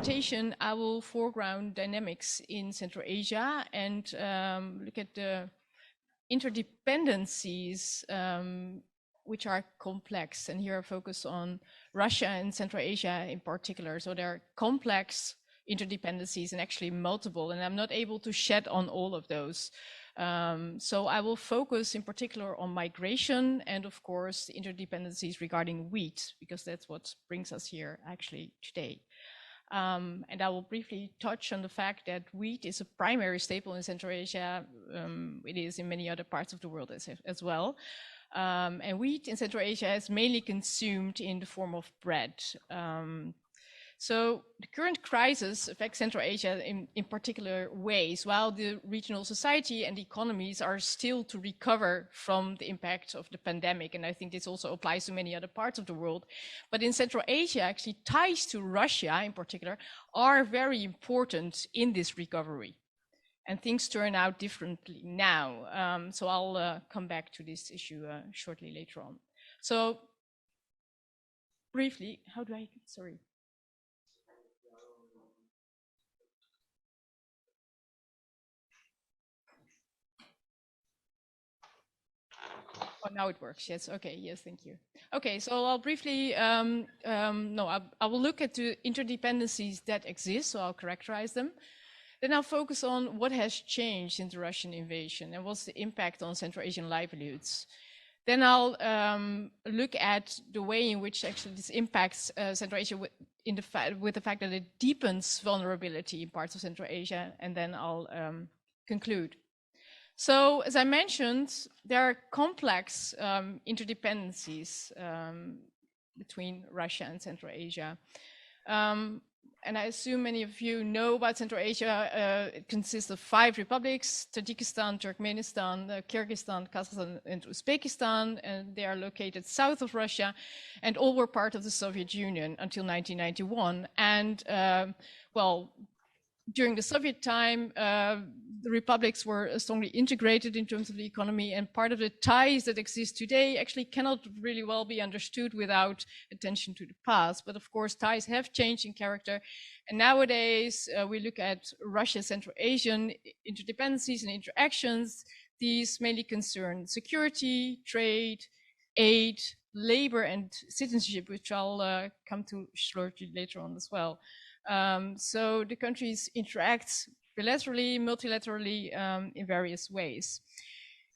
presentation, I will foreground dynamics in Central Asia and look at the interdependencies, which are complex. And here I focus on Russia and Central Asia in particular. So there are complex interdependencies and actually multiple, and I'm not able to shed on all of those. So I will focus in particular on migration and of course interdependencies regarding wheat, because that's what brings us here actually today. And I will briefly touch on the fact that wheat is a primary staple in Central Asia. It is in many other parts of the world as well. And wheat in Central Asia is mainly consumed in the form of bread. So the current crisis affects Central Asia in particular ways, while the regional society and economies are still to recover from the impact of the pandemic. And I think this also applies to many other parts of the world. But in Central Asia, actually ties to Russia in particular are very important in this recovery. And things turn out differently now. So I'll come back to this issue shortly later on. So briefly, how do I, sorry. Oh, now it works. Yes. Okay. Yes. Thank you. Okay. So I'll briefly, I will look at the interdependencies that exist. So I'll characterize them. Then I'll focus on what has changed in the Russian invasion and what's the impact on Central Asian livelihoods. Then I'll look at the way in which actually this impacts Central Asia with the fact that it deepens vulnerability in parts of Central Asia. And then I'll conclude. So, as I mentioned, there are complex interdependencies between Russia and Central Asia. And I assume many of you know about Central Asia. It consists of 5 republics: Tajikistan, Turkmenistan, Kyrgyzstan, Kazakhstan, and Uzbekistan. And they are located south of Russia, and all were part of the Soviet Union until 1991. And, well, during the Soviet time, the republics were strongly integrated in terms of the economy, and part of the ties that exist today actually cannot really well be understood without attention to the past. But of course, ties have changed in character. And nowadays, we look at Russia-Central Asian interdependencies and interactions. These mainly concern security, trade, aid, labor, and citizenship, which I'll come to shortly later on as well. So the countries interact bilaterally, multilaterally in various ways.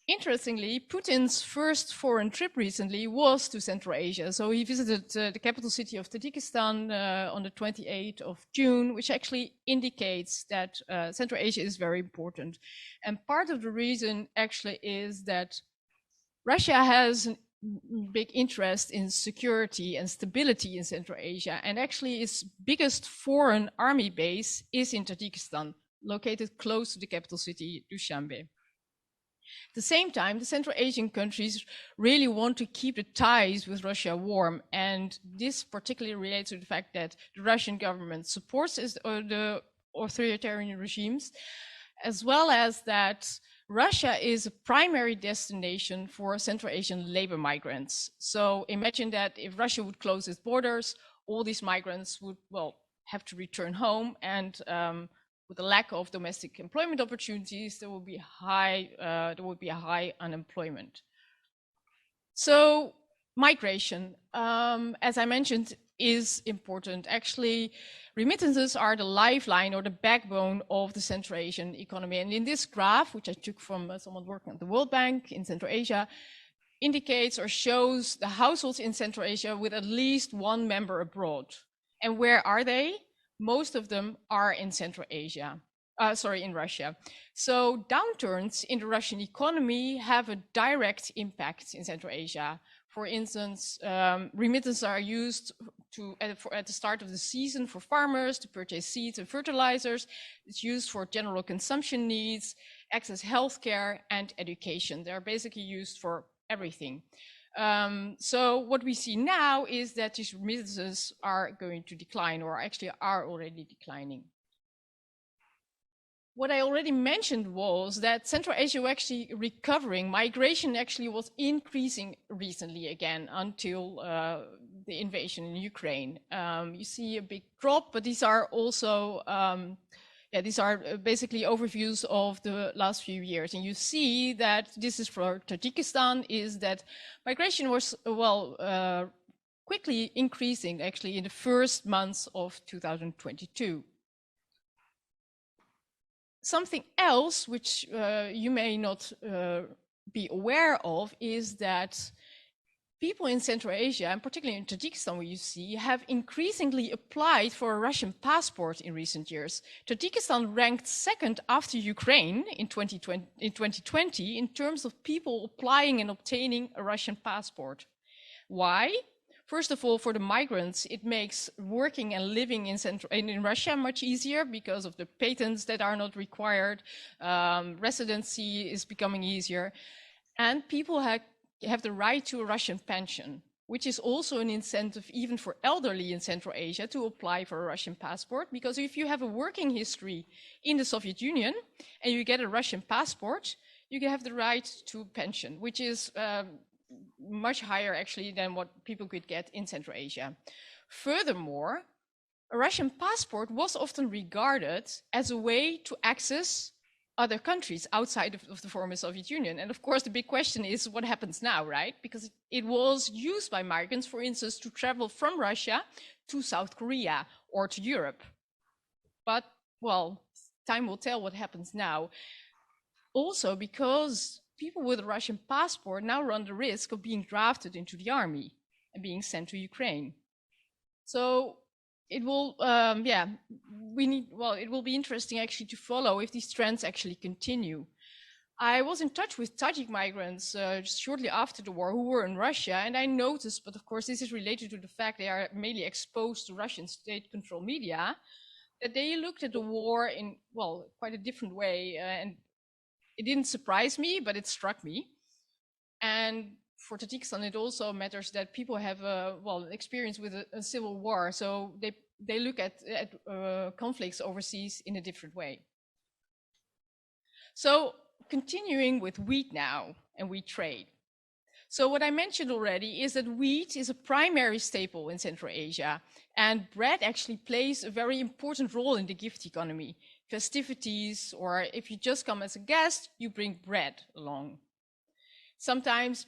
Interestingly, Putin's first foreign trip recently was to Central Asia. So he visited the capital city of Tajikistan on the 28th of June, which actually indicates that Central Asia is very important. And part of the reason actually is that Russia has an big interest in security and stability in Central Asia. And actually its biggest foreign army base is in Tajikistan, located close to the capital city, Dushanbe. At the same time, the Central Asian countries really want to keep the ties with Russia warm. And this particularly relates to the fact that the Russian government supports the authoritarian regimes, as well as that Russia is a primary destination for Central Asian labor migrants. So imagine that if Russia would close its borders, all these migrants would, well, have to return home, and with the lack of domestic employment opportunities, there will be a high unemployment. So migration, as I mentioned, is important. Actually, remittances are the lifeline or the backbone of the Central Asian economy. And in this graph, which I took from someone working at the World Bank in Central Asia, indicates or shows the households in Central Asia with at least one member abroad. And where are they? Most of them are in Central Asia, in Russia. So downturns in the Russian economy have a direct impact in Central Asia. For instance, remittances are used at the start of the season for farmers to purchase seeds and fertilizers. It's used for general consumption needs, access healthcare, and education. They're basically used for everything. So what we see now is that these remittances are going to decline, or actually are already declining. what I already mentioned was that Central Asia was actually recovering. Migration actually was increasing recently again until the invasion in Ukraine. You see a big drop, but these are also, these are basically overviews of the last few years. And you see that this is for Tajikistan, is that migration was, quickly increasing actually in the first months of 2022. Something else which you may not be aware of is that people in Central Asia, and particularly in Tajikistan, where you see, have increasingly applied for a Russian passport in recent years. Tajikistan ranked second after Ukraine in 2020 in terms of people applying and obtaining a Russian passport. Why? First of all, for the migrants, it makes working and living in Russia much easier because of the patents that are not required. Residency is becoming easier. And people have the right to a Russian pension, which is also an incentive even for elderly in Central Asia to apply for a Russian passport. Because if you have a working history in the Soviet Union and you get a Russian passport, you can have the right to pension, which is much higher actually than what people could get in Central Asia. Furthermore, a Russian passport was often regarded as a way to access other countries outside of the former Soviet Union. And of course, the big question is what happens now, right? Because it was used by migrants, for instance, to travel from Russia to South Korea or to Europe. But, well, time will tell what happens now. Also because people with a Russian passport now run the risk of being drafted into the army and being sent to Ukraine. So it will, it will be interesting actually to follow if these trends actually continue. I was in touch with Tajik migrants just shortly after the war who were in Russia, and I noticed, but of course this is related to the fact they are mainly exposed to Russian state-controlled media, that they looked at the war in, quite a different way, and it didn't surprise me, but it struck me. And for Tajikistan, it also matters that people have experience with a civil war, so they look at conflicts overseas in a different way. So continuing with wheat now and wheat trade. So what I mentioned already is that wheat is a primary staple in Central Asia, and bread actually plays a very important role in the gift economy. Festivities, or if you just come as a guest, you bring bread along. Sometimes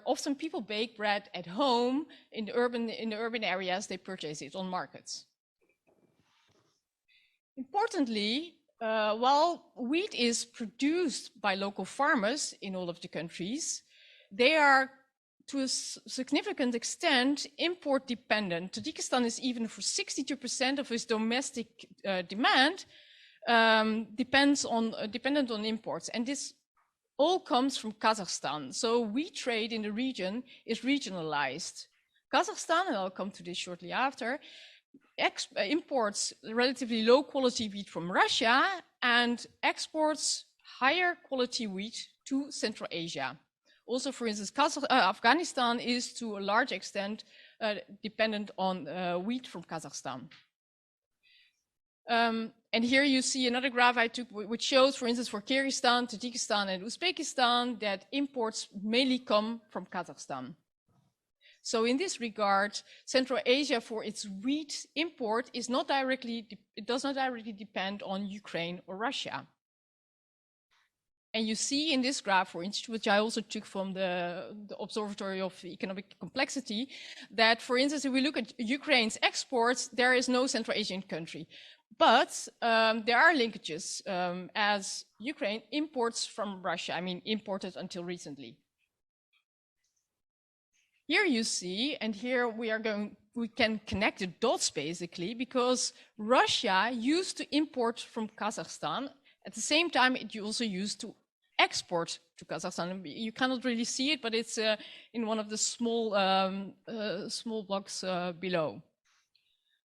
often people bake bread at home. In the urban areas, they purchase it on markets. Importantly, while wheat is produced by local farmers in all of the countries, they are to a significant extent import dependent. Tajikistan is even for 62% of its domestic demand dependent on imports, and this all comes from Kazakhstan. So wheat trade in the region is regionalized. Kazakhstan, and I'll come to this shortly after, imports relatively low quality wheat from Russia and exports higher quality wheat to Central Asia. Also, for instance, Afghanistan is to a large extent dependent on wheat from Kazakhstan. And here you see another graph I took, which shows, for instance, for Kyrgyzstan, Tajikistan, and Uzbekistan, that imports mainly come from Kazakhstan. So in this regard, Central Asia, for its wheat import, does not directly depend on Ukraine or Russia. And you see in this graph, for instance, which I also took from the Observatory of Economic Complexity, that, for instance, if we look at Ukraine's exports, there is no Central Asian country. But there are linkages as Ukraine imports from Russia, imported until recently. Here you see, and here we can connect the dots basically, because Russia used to import from Kazakhstan. At the same time, it also used to export to Kazakhstan. You cannot really see it, but it's in one of the small blocks below.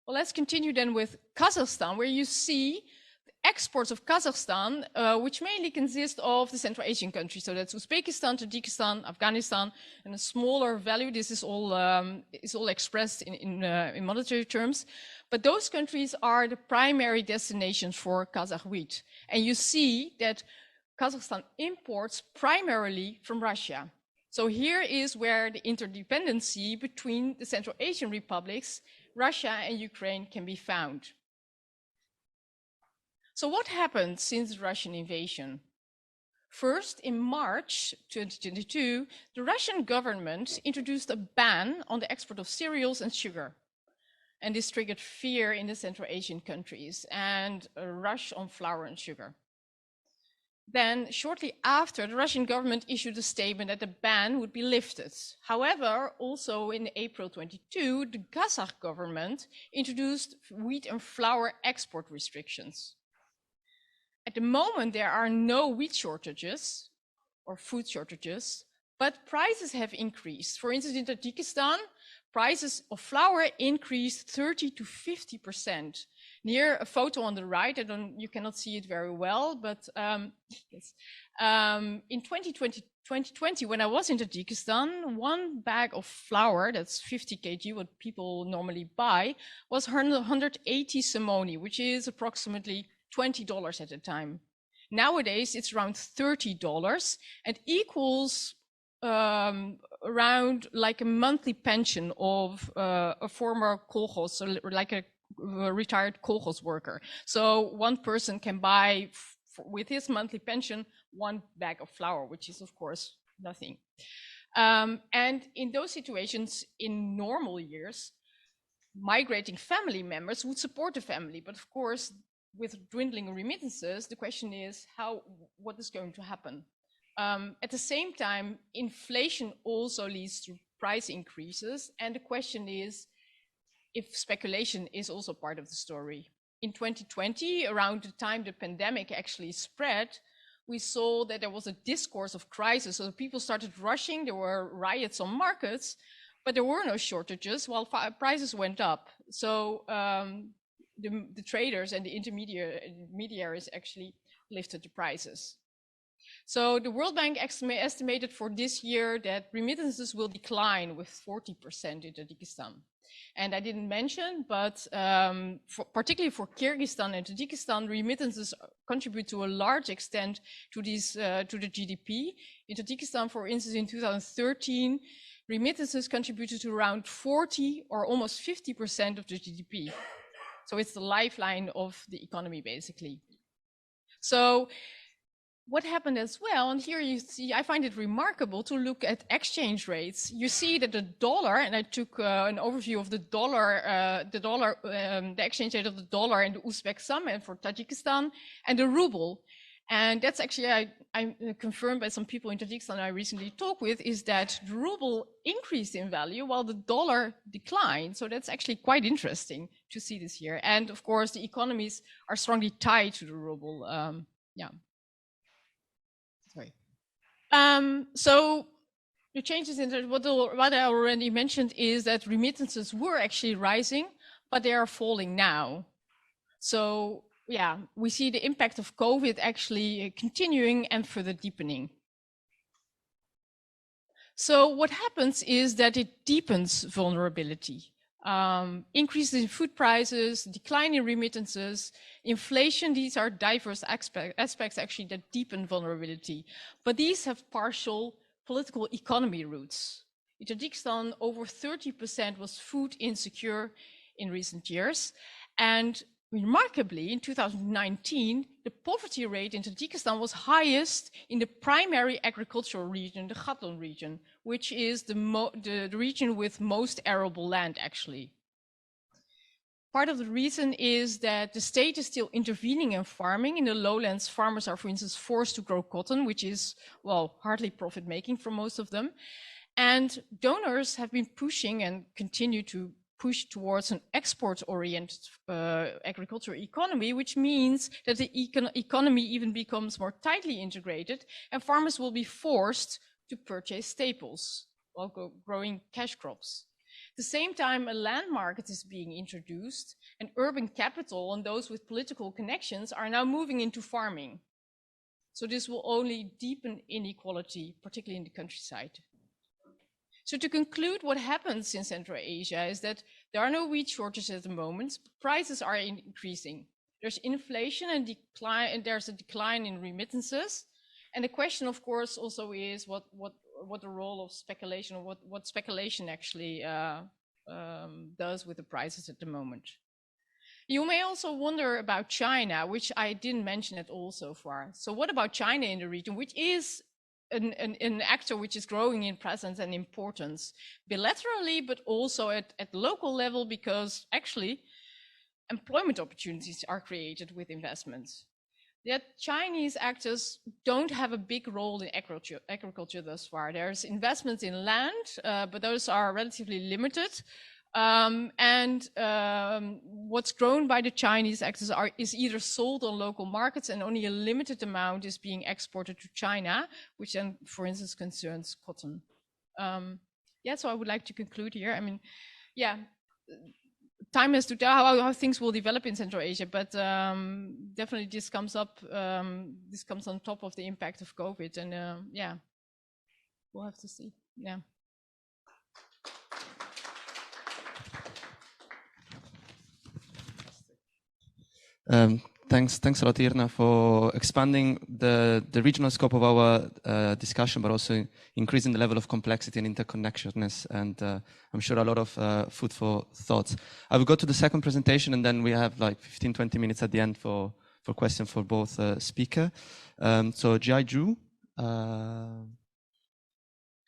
Well, let's continue then with Kazakhstan, where you see exports of Kazakhstan, which mainly consist of the Central Asian countries. So that's Uzbekistan, Tajikistan, Afghanistan, and a smaller value. This is all expressed in monetary terms. But those countries are the primary destinations for Kazakh wheat. And you see that Kazakhstan imports primarily from Russia. So here is where the interdependency between the Central Asian republics, Russia and Ukraine, can be found. So what happened since the Russian invasion? First, in March 2022, the Russian government introduced a ban on the export of cereals and sugar. And this triggered fear in the Central Asian countries and a rush on flour and sugar. Then, shortly after, the Russian government issued a statement that the ban would be lifted. However, also in April 22, the Kazakh government introduced wheat and flour export restrictions. At the moment, there are no wheat shortages or food shortages, but prices have increased. For instance, in Tajikistan, prices of flour increased 30 to 50%. Near a photo on the right, you cannot see it very well, but yes. In 2020, when I was in Tajikistan, one bag of flour, that's 50 kg, what people normally buy, was 180 simoni, which is approximately $20 at the time. Nowadays, it's around $30 and equals around like a monthly pension of a former kolkhoz, so like a retired kolkhoz worker. So one person can buy with his monthly pension one bag of flour, which is of course nothing. And in those situations, in normal years, migrating family members would support the family. But of course, with dwindling remittances, the question is what is going to happen? At the same time, inflation also leads to price increases. And the question is if speculation is also part of the story. In 2020, around the time the pandemic actually spread, we saw that there was a discourse of crisis. So people started rushing, there were riots on markets, but there were no shortages while prices went up. So the traders and the intermediaries actually lifted the prices. So the World Bank estimated for this year that remittances will decline with 40% in Tajikistan. And I didn't mention, but particularly for Kyrgyzstan and Tajikistan, remittances contribute to a large extent to the GDP. In Tajikistan, for instance, in 2013, remittances contributed to around 40 or almost 50% of the GDP. So it's the lifeline of the economy, basically. So what happened as well, and here you see, I find it remarkable to look at exchange rates. You see that the dollar, and I took an overview of the dollar, the exchange rate of the dollar and the Uzbek some, and for Tajikistan, and the ruble. And that's actually, I'm confirmed by some people in Tajikistan I recently talked with, is that the ruble increased in value while the dollar declined. So that's actually quite interesting to see this year. And of course, the economies are strongly tied to the ruble. Yeah. Sorry. So the changes in what I already mentioned is that remittances were actually rising, but they are falling now. So yeah, we see the impact of COVID actually continuing and further deepening. So what happens is that it deepens vulnerability. Increases in food prices, decline in remittances, inflation, these are diverse aspects actually that deepen vulnerability. But these have partial political economy roots. In Tajikistan, over 30% was food insecure in recent years. And remarkably, in 2019, the poverty rate in Tajikistan was highest in the primary agricultural region, the Khatlon region, which is the region with most arable land, actually. Part of the reason is that the state is still intervening in farming. In the lowlands, farmers are, for instance, forced to grow cotton, which is, well, hardly profit-making for most of them. And donors have been pushing and continue to push towards an export-oriented agricultural economy, which means that the economy even becomes more tightly integrated, and farmers will be forced to purchase staples while growing cash crops. At the same time, a land market is being introduced, and urban capital and those with political connections are now moving into farming. So this will only deepen inequality, particularly in the countryside. So to conclude, what happens in Central Asia is that there are no wheat shortages at the moment. Prices are increasing. There's inflation and decline, and there's a decline in remittances. And the question, of course, also is what the role of speculation, or what speculation actually does with the prices at the moment. You may also wonder about China, which I didn't mention at all so far. So what about China in the region, which is an actor which is growing in presence and importance bilaterally, but also at local level, because actually employment opportunities are created with investments. Yet Chinese actors don't have a big role in agriculture thus far. There's investments in land, but those are relatively limited. What's grown by the Chinese actors is either sold on local markets, and only a limited amount is being exported to China, which then, for instance, concerns cotton. Yeah, so I would like to conclude here. I mean, yeah, time has to tell how things will develop in Central Asia, but definitely this comes up. This comes on top of the impact of COVID, and yeah, we'll have to see. Yeah. Thanks a lot, Irna, for expanding the regional scope of our discussion, but also increasing the level of complexity and interconnectedness, and I'm sure a lot of food for thoughts. I will go to the second presentation, and then we have like 15-20 minutes at the end for questions for both speakers. So Jiayi Zhou,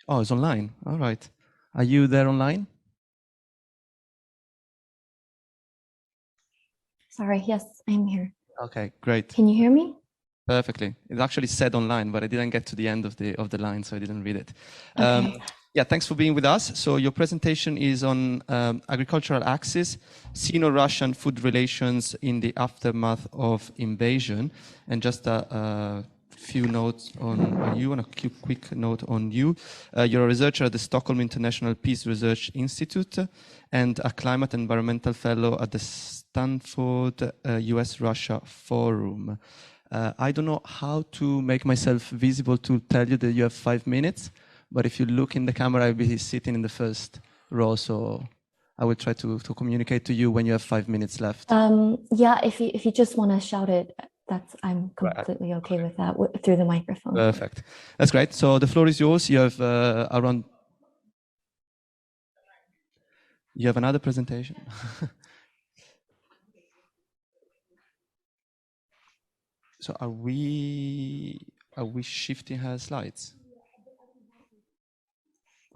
oh, it's online. All right. Are you there online? Sorry, yes, I'm here. Okay, great. Can you hear me? Perfectly. It actually said online, but I didn't get to the end of the line, so I didn't read it. Okay. Yeah, thanks for being with us. So your presentation is on agricultural axis, Sino-Russian food relations in the aftermath of invasion. And just a few notes on you, and a quick note on you. You're a researcher at the Stockholm International Peace Research Institute and a climate environmental fellow at the Stanford US-Russia Forum. I don't know how to make myself visible to tell you that you have 5 minutes, but if you look in the camera, I'll be sitting in the first row, so I will try to communicate to you when you have 5 minutes left. Yeah, if you just want to shout it, I'm completely okay with that through the microphone. Perfect. That's great. So the floor is yours. You have around. You have another presentation. So are we shifting her slides?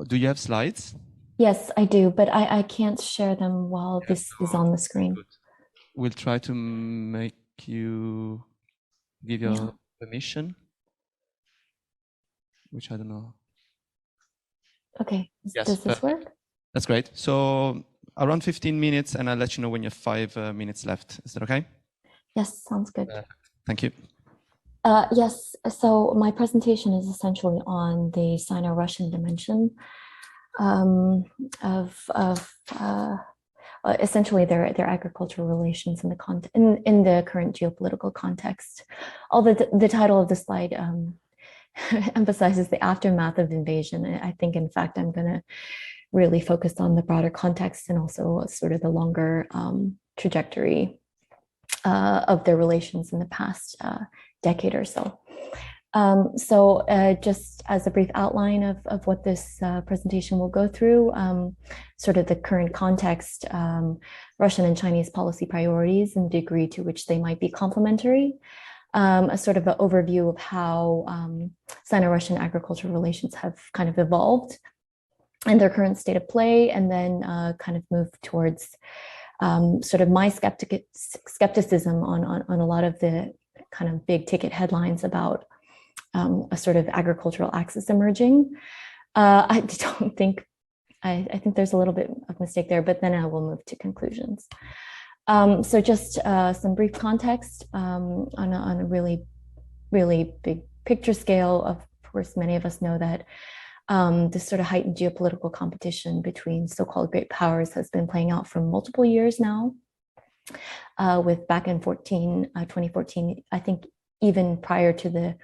Do you have slides? Yes, I do, but I can't share them while this is on the screen. Good. We'll try to make you give your permission, which I don't know. Okay, Yes, does this work? That's great. So around 15 minutes, and I'll let you know when you have 5 minutes left. Is that okay? Yes, sounds good. Thank you. Yes, so my presentation is essentially on the Sino-Russian dimension essentially their agricultural relations in the current geopolitical context. Although the title of the slide emphasizes the aftermath of invasion, I think in fact I'm going to really focus on the broader context and also sort of the longer trajectory of their relations in the past decade or so. Just as a brief outline of what this presentation will go through, sort of the current context, Russian and Chinese policy priorities and the degree to which they might be complementary, a sort of an overview of how Sino-Russian agricultural relations have kind of evolved and their current state of play, and then kind of move towards sort of my skepticism on a lot of the kind of big ticket headlines about a sort of agricultural axis emerging. I think there's a little bit of mistake there, but then I will move to conclusions. So just some brief context on a really, really big picture scale. Of course, many of us know that this sort of heightened geopolitical competition between so-called great powers has been playing out for multiple years now. With back in 2014, I think even prior to the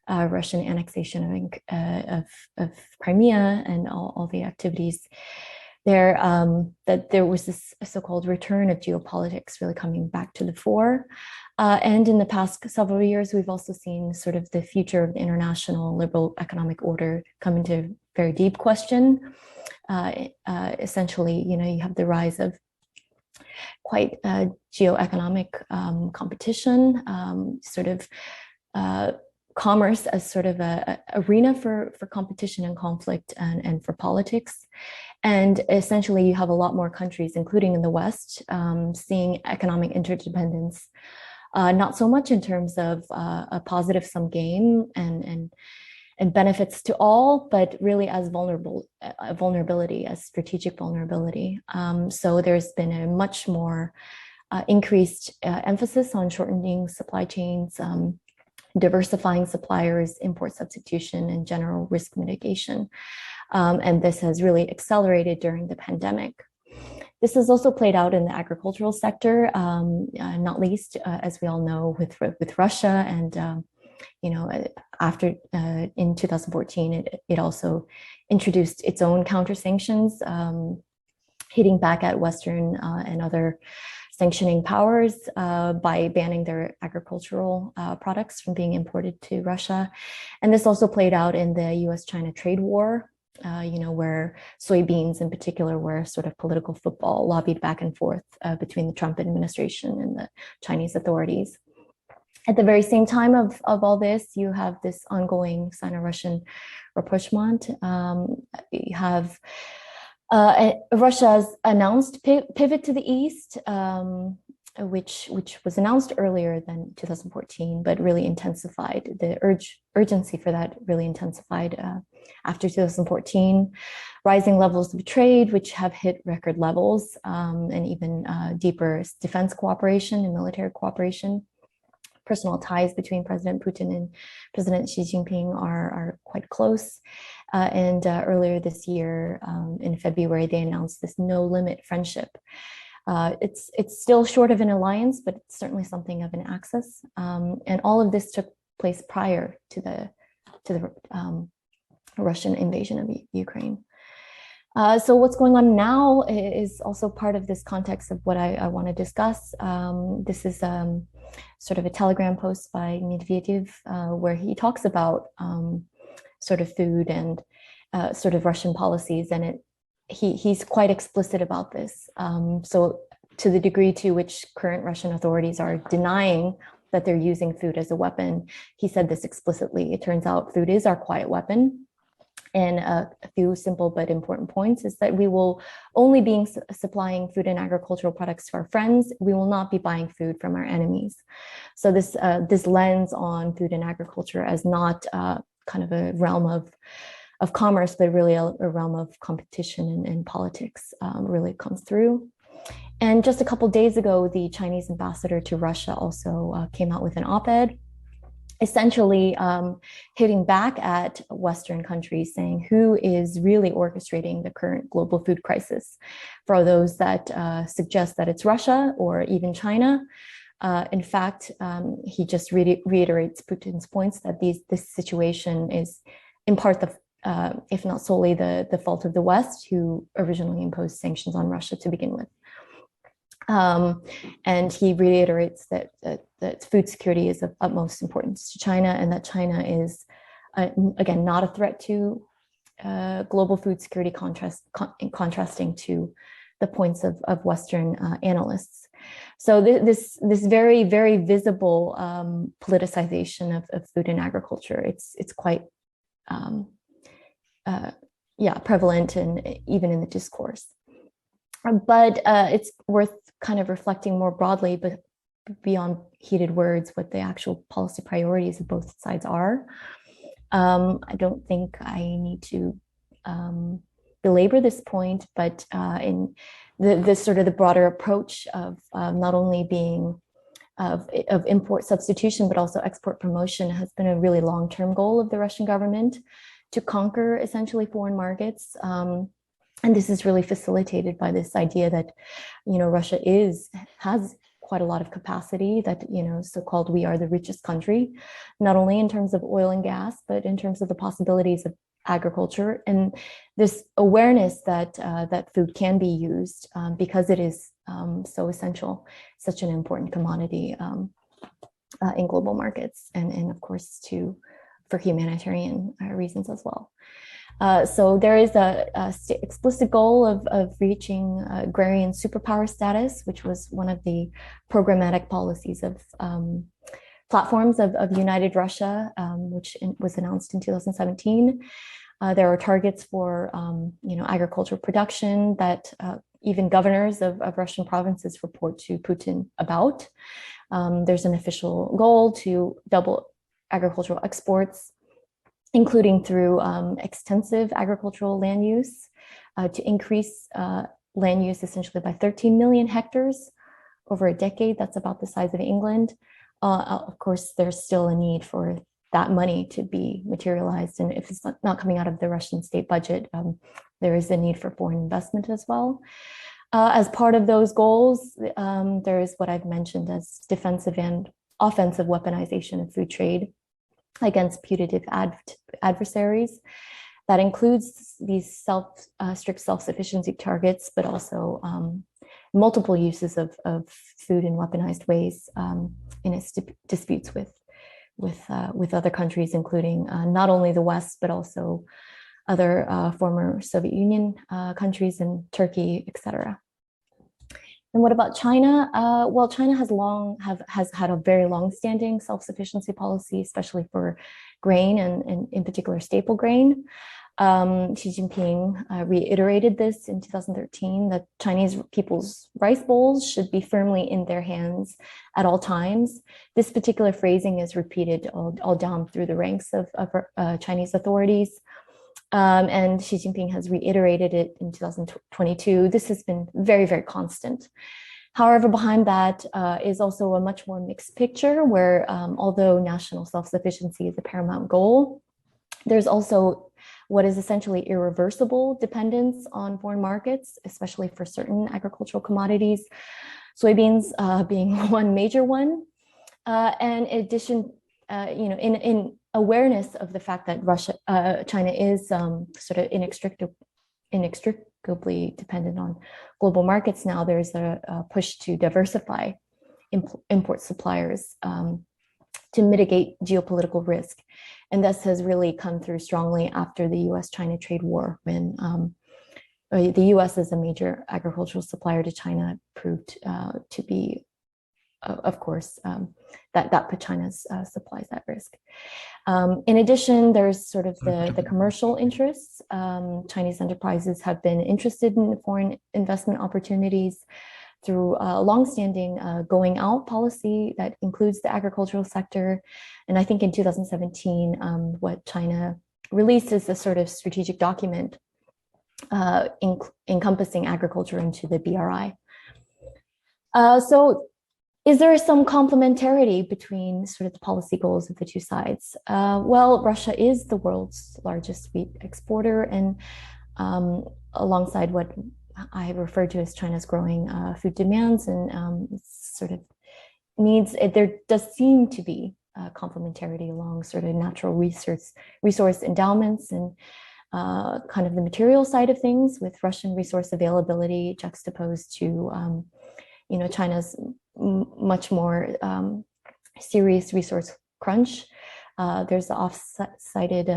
Russian annexation of Crimea and all the activities there, that there was this so-called return of geopolitics really coming back to the fore. And in the past several years, we've also seen sort of the future of the international liberal economic order come into very deep question. Essentially, you have the rise of quite geoeconomic competition, sort of commerce as sort of a arena for competition and conflict and for politics. And essentially, you have a lot more countries, including in the West, seeing economic interdependence, not so much in terms of a positive sum game and benefits to all, but really as vulnerability, as strategic vulnerability. So there's been a much more increased emphasis on shortening supply chains, diversifying suppliers, import substitution, and general risk mitigation. And this has really accelerated during the pandemic. This has also played out in the agricultural sector, not least, as we all know, with Russia. And, after in 2014, it also introduced its own counter sanctions, hitting back at Western and other sanctioning powers by banning their agricultural products from being imported to Russia. And this also played out in the US-China trade war, where soybeans in particular were sort of political football lobbied back and forth between the Trump administration and the Chinese authorities. At the very same time of all this, you have this ongoing Sino-Russian rapprochement. You have Russia's announced pivot to the east, which was announced earlier than 2014, but really intensified. The urgency for that really intensified after 2014. Rising levels of trade, which have hit record levels, and even deeper defense cooperation and military cooperation. Personal ties between President Putin and President Xi Jinping are quite close. And earlier this year, in February, they announced this no-limit friendship. It's still short of an alliance, but it's certainly something of an axis. And all of this took place prior to the Russian invasion of Ukraine. So what's going on now is also part of this context of what I want to discuss. This is sort of a Telegram post by Medvedev where he talks about sort of food and sort of Russian policies, and he's quite explicit about this. So to the degree to which current Russian authorities are denying that they're using food as a weapon, he said this explicitly. It turns out food is our quiet weapon. And a few simple but important points is that we will only be supplying food and agricultural products to our friends. We will not be buying food from our enemies. So this lens on food and agriculture as not kind of a realm of commerce, but really a realm of competition and politics really comes through. And just a couple of days ago, the Chinese ambassador to Russia also came out with an op-ed, essentially hitting back at Western countries, saying who is really orchestrating the current global food crisis. For those that suggest that it's Russia or even China, in fact, he just reiterates Putin's points that this situation is in part if not solely the fault of the West, who originally imposed sanctions on Russia to begin with. And he reiterates that food security is of utmost importance to China, and that China is, again, not a threat to global food security, contrasting to the points of Western analysts. So this very, very visible politicization of food and agriculture, it's quite prevalent and even in the discourse. But it's worth kind of reflecting more broadly, but beyond heated words, what the actual policy priorities of both sides are. I don't think I need to belabor this point, but in the sort of the broader approach of not only being of import substitution, but also export promotion has been a really long-term goal of the Russian government to conquer essentially foreign markets. And this is really facilitated by this idea that, Russia has quite a lot of capacity, that, so-called we are the richest country, not only in terms of oil and gas, but in terms of the possibilities of agriculture, and this awareness that that food can be used because it is so essential, such an important commodity in global markets, and of course for humanitarian reasons as well. So there is a explicit goal of reaching agrarian superpower status, which was one of the programmatic policies of platforms of United Russia, which was announced in 2017. There are targets for agricultural production that even governors of Russian provinces report to Putin about. There's an official goal to double agricultural exports, including through extensive agricultural land use, to increase land use essentially by 13 million hectares over a decade. That's about the size of England. Of course, there's still a need for that money to be materialized. And if it's not coming out of the Russian state budget, there is a need for foreign investment as well. As part of those goals, there is what I've mentioned as defensive and offensive weaponization of food trade against putative adversaries. That includes these strict self-sufficiency targets, but also multiple uses of food in weaponized ways in its disputes with other countries, including not only the West, but also other former Soviet Union countries and Turkey, etc. And what about China? Well, China has had a very long-standing self-sufficiency policy, especially for grain and in particular staple grain. Xi Jinping reiterated this in 2013, that Chinese people's rice bowls should be firmly in their hands at all times. This particular phrasing is repeated all down through the ranks of Chinese authorities. And Xi Jinping has reiterated it in 2022. This has been very, very constant. However, behind that is also a much more mixed picture where although national self-sufficiency is the paramount goal, there's also what is essentially irreversible dependence on foreign markets, especially for certain agricultural commodities, soybeans being one major one. And in addition, in awareness of the fact that China is sort of inextricably dependent on global markets now, there's a push to diversify import suppliers to mitigate geopolitical risk. And this has really come through strongly after the US-China trade war, when the US as a major agricultural supplier to China proved to be, of course, that put China's supplies at risk. In addition, there's sort of the commercial interests. Chinese enterprises have been interested in foreign investment opportunities through a longstanding going out policy that includes the agricultural sector. And I think in 2017, what China released is a sort of strategic document encompassing agriculture into the BRI. So is there some complementarity between sort of the policy goals of the two sides? Well, Russia is the world's largest wheat exporter, and alongside what I refer to as China's growing food demands and sort of needs, there does seem to be complementarity along sort of natural resource endowments and kind of the material side of things, with Russian resource availability juxtaposed to China's much more serious resource crunch. There's the oft-cited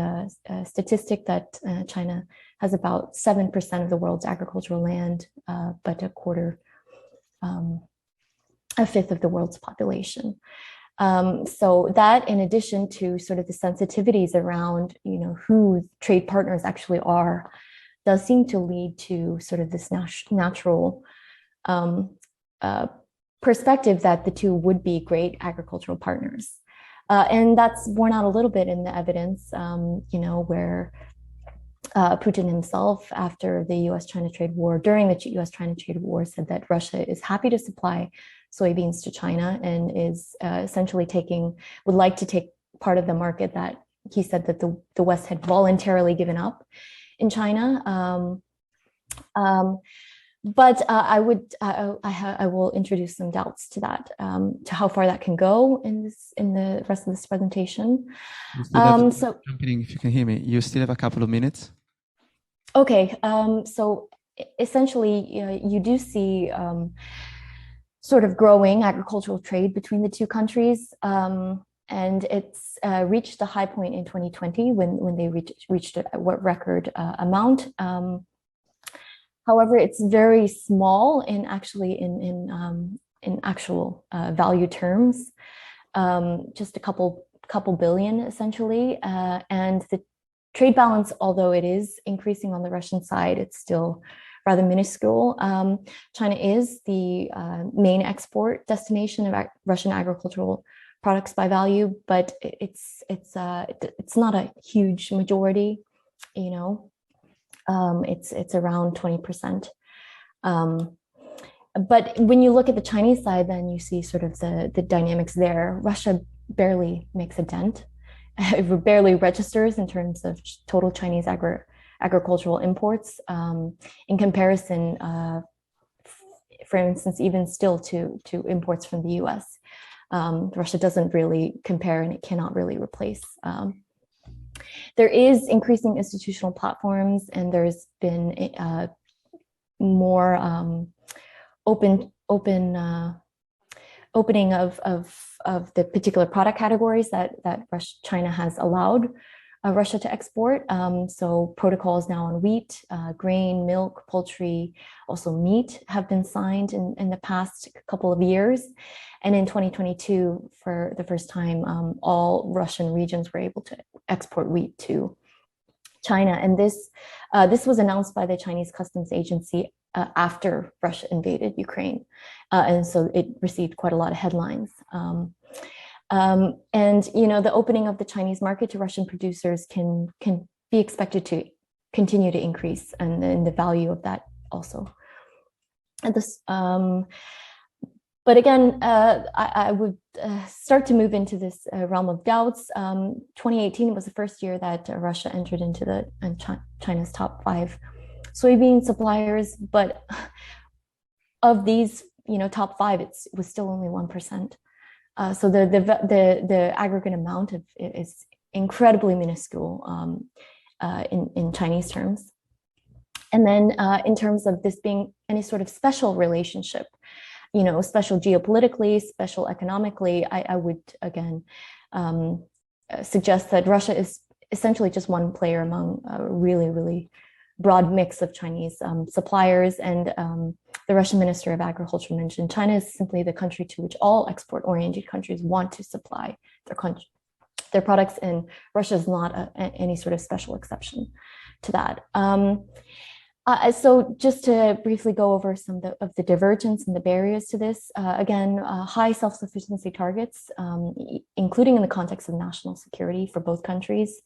statistic that China has about 7% of the world's agricultural land, but a fifth of the world's population. So that, in addition to sort of the sensitivities around, who trade partners actually are, does seem to lead to sort of this natural perspective that the two would be great agricultural partners. And that's borne out a little bit in the evidence, where Putin himself, after the US-China trade war, during the US-China trade war, said that Russia is happy to supply soybeans to China and is essentially would like to take part of the market that he said that the West had voluntarily given up in China. But I will introduce some doubts to that, to how far that can go in the rest of this presentation. So, if you can hear me, you still have a couple of minutes. Okay, so essentially, you do see sort of growing agricultural trade between the two countries, and it's reached a high point in 2020 when they reached a record amount. However, it's very small in actual value terms, just a couple billion essentially, and the trade balance, although it is increasing on the Russian side, it's still rather minuscule. China is the main export destination of Russian agricultural products by value, but it's not a huge majority, you know. It's around 20%. But when you look at the Chinese side, then you see sort of the dynamics there. Russia barely makes a dent. It barely registers in terms of total Chinese agricultural imports. In comparison, for instance, even still to imports from the US. Russia doesn't really compare, and it cannot really replace. There is increasing institutional platforms, and there's been more opening of the particular product categories that China has allowed Russia to export. So protocols now on wheat, grain, milk, poultry, also meat have been signed in the past couple of years. And in 2022, for the first time, all Russian regions were able to export wheat to China. And this was announced by the Chinese Customs Agency after Russia invaded Ukraine. And so it received quite a lot of headlines. And, you know, the opening of the Chinese market to Russian producers can be expected to continue to increase, and then the value of that also. And this, but again, I would start to move into this realm of doubts. 2018 was the first year that Russia entered into China's top 5 soybean suppliers, but of these, you know, top 5, it was still only 1%. So the aggregate amount is incredibly minuscule in Chinese terms. And then in terms of this being any sort of special relationship, you know, special geopolitically, special economically, I would again suggest that Russia is essentially just one player among a really, really broad mix of Chinese suppliers. And the Russian Minister of Agriculture mentioned China is simply the country to which all export-oriented countries want to supply their products, and Russia is not any sort of special exception to that. So just to briefly go over some of the divergence and the barriers to this, again, high self-sufficiency targets, including in the context of national security for both countries.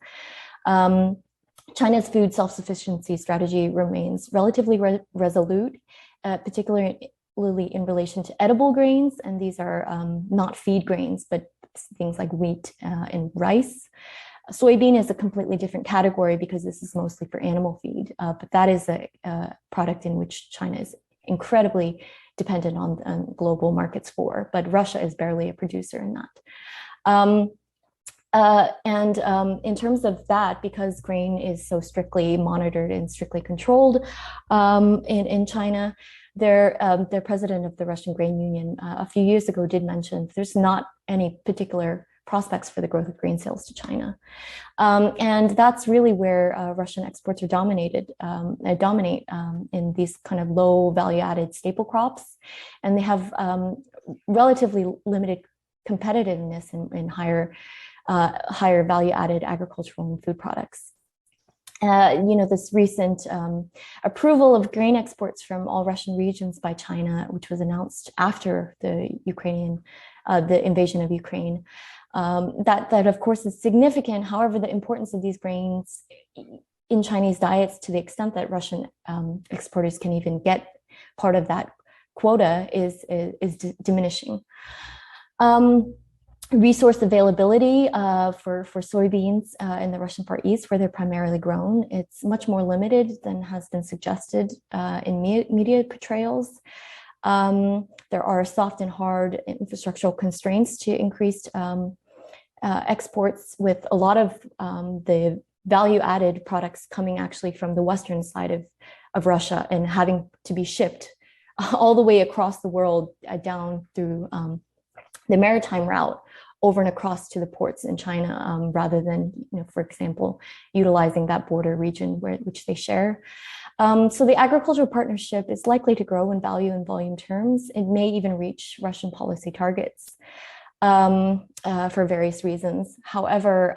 China's food self-sufficiency strategy remains relatively resolute, particularly in relation to edible grains, and these are not feed grains, but things like wheat and rice. Soybean is a completely different category because this is mostly for animal feed, but that is a product in which China is incredibly dependent on global markets for, but Russia is barely a producer in that. In terms of that, because grain is so strictly monitored and strictly controlled in China, their president of the Russian Grain Union a few years ago did mention there's not any particular prospects for the growth of grain sales to China. And that's really where Russian exports are dominate in these kind of low value-added staple crops. And they have relatively limited competitiveness in higher value-added agricultural and food products. You know, this recent approval of grain exports from all Russian regions by China, which was announced after the invasion of Ukraine, that of course is significant. However, the importance of these grains in Chinese diets, to the extent that Russian exporters can even get part of that quota, is diminishing. resource availability for soybeans in the Russian Far East, where they're primarily grown, it's much more limited than has been suggested in media portrayals. There are soft and hard infrastructural constraints to increased exports, with a lot of the value-added products coming actually from the western side of Russia and having to be shipped all the way across the world down through the maritime route over and across to the ports in China, rather than, for example, utilizing that border region which they share. So the agricultural partnership is likely to grow in value and volume terms. It may even reach Russian policy targets for various reasons. However,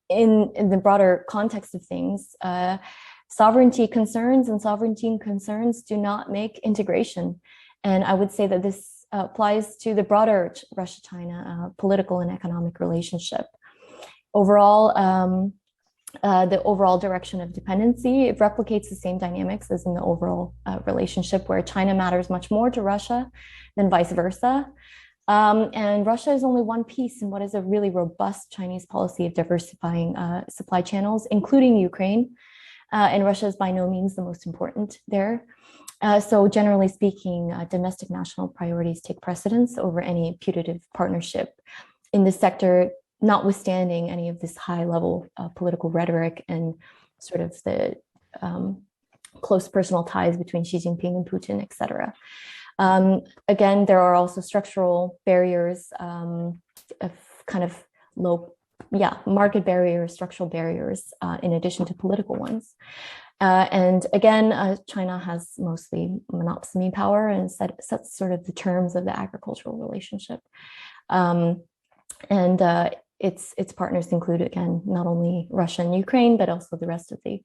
in the broader context of things, sovereignty concerns do not make integration. And I would say that this applies to the broader Russia-China political and economic relationship. Overall, the overall direction of dependency, it replicates the same dynamics as in the overall relationship, where China matters much more to Russia than vice versa. And Russia is only one piece in what is a really robust Chinese policy of diversifying supply channels, including Ukraine. And Russia is by no means the most important there. So generally speaking, domestic national priorities take precedence over any putative partnership in this sector, notwithstanding any of this high-level political rhetoric and sort of the close personal ties between Xi Jinping and Putin, et cetera. Again, there are also structural barriers of kind of market barriers, structural barriers, in addition to political ones. And again, China has mostly monopoly power and sets sort of the terms of the agricultural relationship. And its partners include, again, not only Russia and Ukraine, but also the rest of the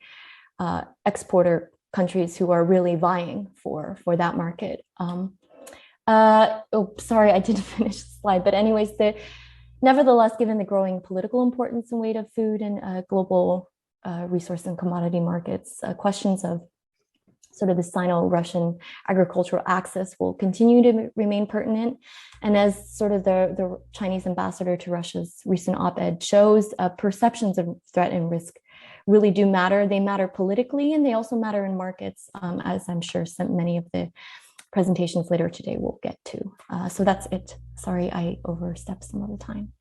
exporter countries who are really vying for that market. Oh, sorry, I didn't finish the slide. But anyways, nevertheless, given the growing political importance and weight of food and global resource and commodity markets, questions of sort of the Sino-Russian agricultural axis will continue to remain pertinent. And as sort of the Chinese ambassador to Russia's recent op-ed shows, perceptions of threat and risk really do matter. They matter politically, and they also matter in markets, as I'm sure many of the presentations later today will get to. So that's it. Sorry, I overstepped some of the time.